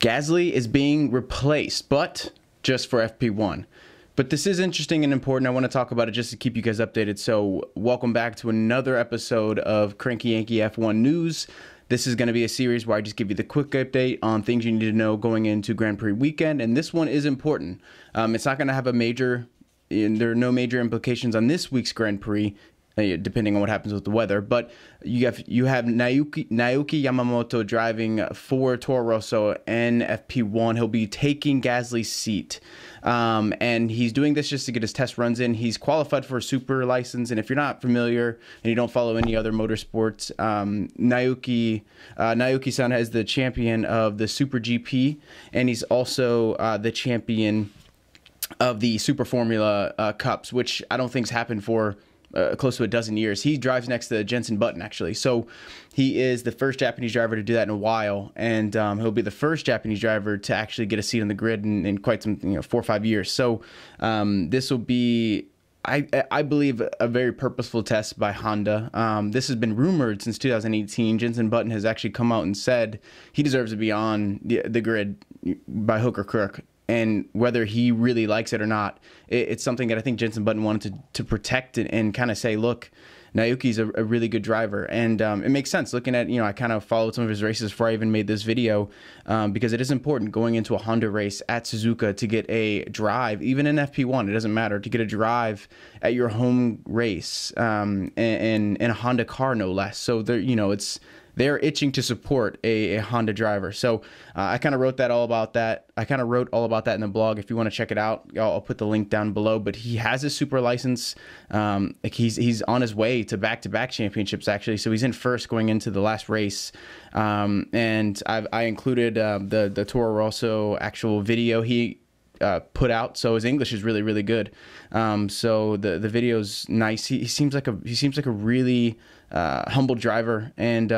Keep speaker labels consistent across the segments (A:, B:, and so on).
A: Gasly is being replaced, but just for FP1. But this is interesting and important. I want to talk about it just to keep you guys updated. So welcome back to another episode of Cranky Yankee F1 News. This is going to be a series where I just give you the quick update on things you need to know going into Grand Prix weekend. And this one is important. It's not going to have a major, there are no major implications on this week's Grand Prix, depending on what happens with the weather. But you have Naoki Yamamoto driving for Toro Rosso and FP1. He'll be taking Gasly's seat. And he's doing this just to get his test runs in. He's qualified for a super license. And if you're not familiar and you don't follow any other motorsports, Naoki-san is the champion of the Super GP. And he's also the champion of the Super Formula Cups, which I don't think's happened for close to a dozen years. He drives next to Jenson Button, actually. So he is the first Japanese driver to do that in a while, and he'll be the first Japanese driver to actually get a seat on the grid in quite some 4 or 5 years. So this will be, I believe, a very purposeful test by Honda. This has been rumored since 2018. Jenson Button has actually come out and said he deserves to be on the grid by hook or crook. And whether he really likes it or not, it's something that I think Jenson Button wanted to protect and kind of say, look, Naoki's a really good driver. And it makes sense looking at, I kind of followed some of his races before I even made this video, because it is important going into a Honda race at Suzuka to get a drive, even in FP1, it doesn't matter, to get a drive at your home race in a Honda car, no less. So they're itching to support a Honda driver. So I kind of wrote all about that in the blog. If you want to check it out, I'll put the link down below. But he has his super license. He's on his way to back-to-back championships, actually. So he's in first going into the last race. And I included the Toro Rosso actual video he put out, so his English is really, really good. So the video's nice. He seems like a really humble driver, and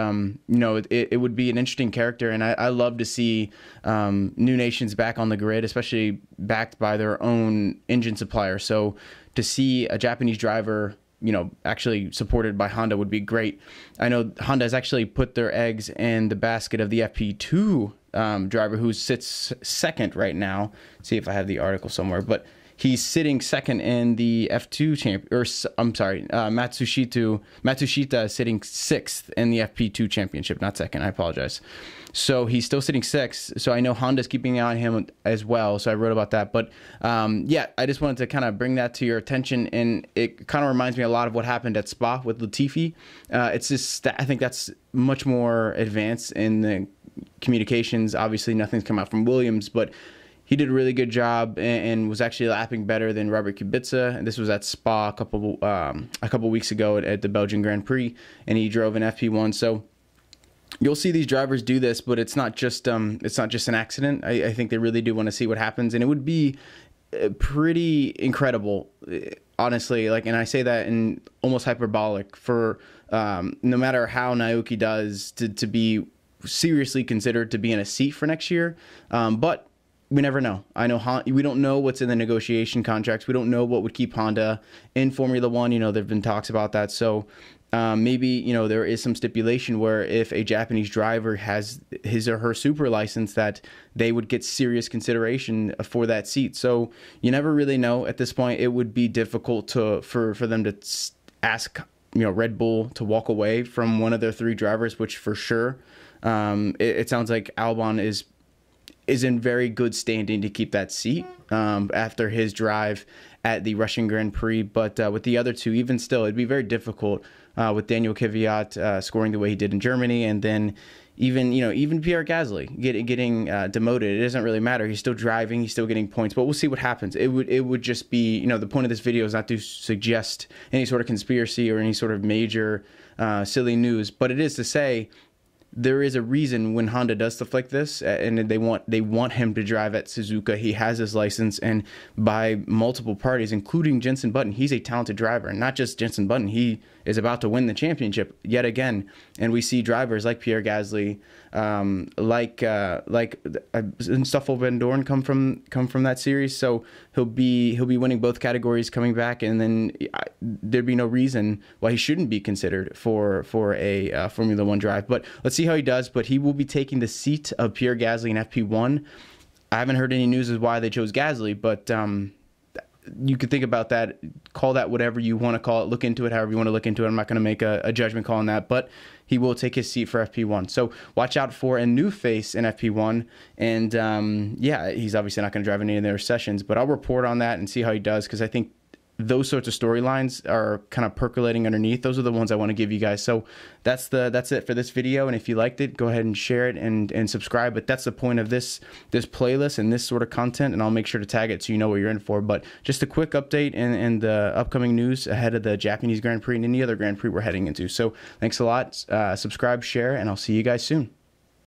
A: it would be an interesting character. And I love to see new nations back on the grid, especially backed by their own engine supplier. So to see a Japanese driver actually supported by Honda would be great. I know Honda has actually put their eggs in the basket of the FP2 driver who sits second right now. See if I have the article somewhere, but he's sitting second in the F2 Matsushita is sitting sixth in the FP2 championship, not second. I apologize. So he's still sitting sixth. So I know Honda's keeping an eye on him as well. So I wrote about that. But yeah, I just wanted to kind of bring that to your attention. And it kind of reminds me a lot of what happened at Spa with Latifi. It's just, I think that's much more advanced in the communications. Obviously, nothing's come out from Williams, but he did a really good job and was actually lapping better than Robert Kubica. And this was at Spa a couple weeks ago at the Belgian Grand Prix, and he drove an FP1. So you'll see these drivers do this, but it's not just an accident. I think they really do want to see what happens, and it would be pretty incredible, honestly. And I say that in almost hyperbolic for no matter how Naoki does to be seriously considered to be in a seat for next year, but we never know. I know we don't know what's in the negotiation contracts. We don't know what would keep Honda in Formula One. There have been talks about that. So maybe there is some stipulation where if a Japanese driver has his or her super license, that they would get serious consideration for that seat. So you never really know at this point. It would be difficult for them to ask Red Bull to walk away from one of their three drivers, which for sure it sounds like Albon is in very good standing to keep that seat after his drive at the Russian Grand Prix. But with the other two, even still, it'd be very difficult with Daniel Kvyat scoring the way he did in Germany, and then even Pierre Gasly getting demoted. It doesn't really matter. He's still driving. He's still getting points. But we'll see what happens. It would just be, the point of this video is not to suggest any sort of conspiracy or any sort of major silly news, but it is to say there is a reason when Honda does stuff like this, and they want him to drive at Suzuka. He has his license, and by multiple parties, including Jenson Button, he's a talented driver. And not just Jenson Button, he is about to win the championship yet again. And we see drivers like Pierre Gasly, Stoffel Van Dorn come from that series. So he'll be winning both categories coming back, and then there'd be no reason why he shouldn't be considered for a Formula One drive. But let's see how he does. But he will be taking the seat of Pierre Gasly in FP1. I haven't heard any news as why they chose Gasly, but you could think about that, call that whatever you want to call it, look into it however you want to look into it. I'm not going to make a judgment call on that, but he will take his seat for FP1. So watch out for a new face in FP1. And yeah, he's obviously not going to drive any of their sessions, but I'll report on that and see how he does, because I think those sorts of storylines are kind of percolating underneath. Those are the ones I want to give you guys. So that's it for this video. And if you liked it, go ahead and share it and subscribe. But that's the point of this playlist and this sort of content. And I'll make sure to tag it so you know what you're in for. But just a quick update and the upcoming news ahead of the Japanese Grand Prix and any other Grand Prix we're heading into. So thanks a lot. Subscribe, share, and I'll see you guys soon.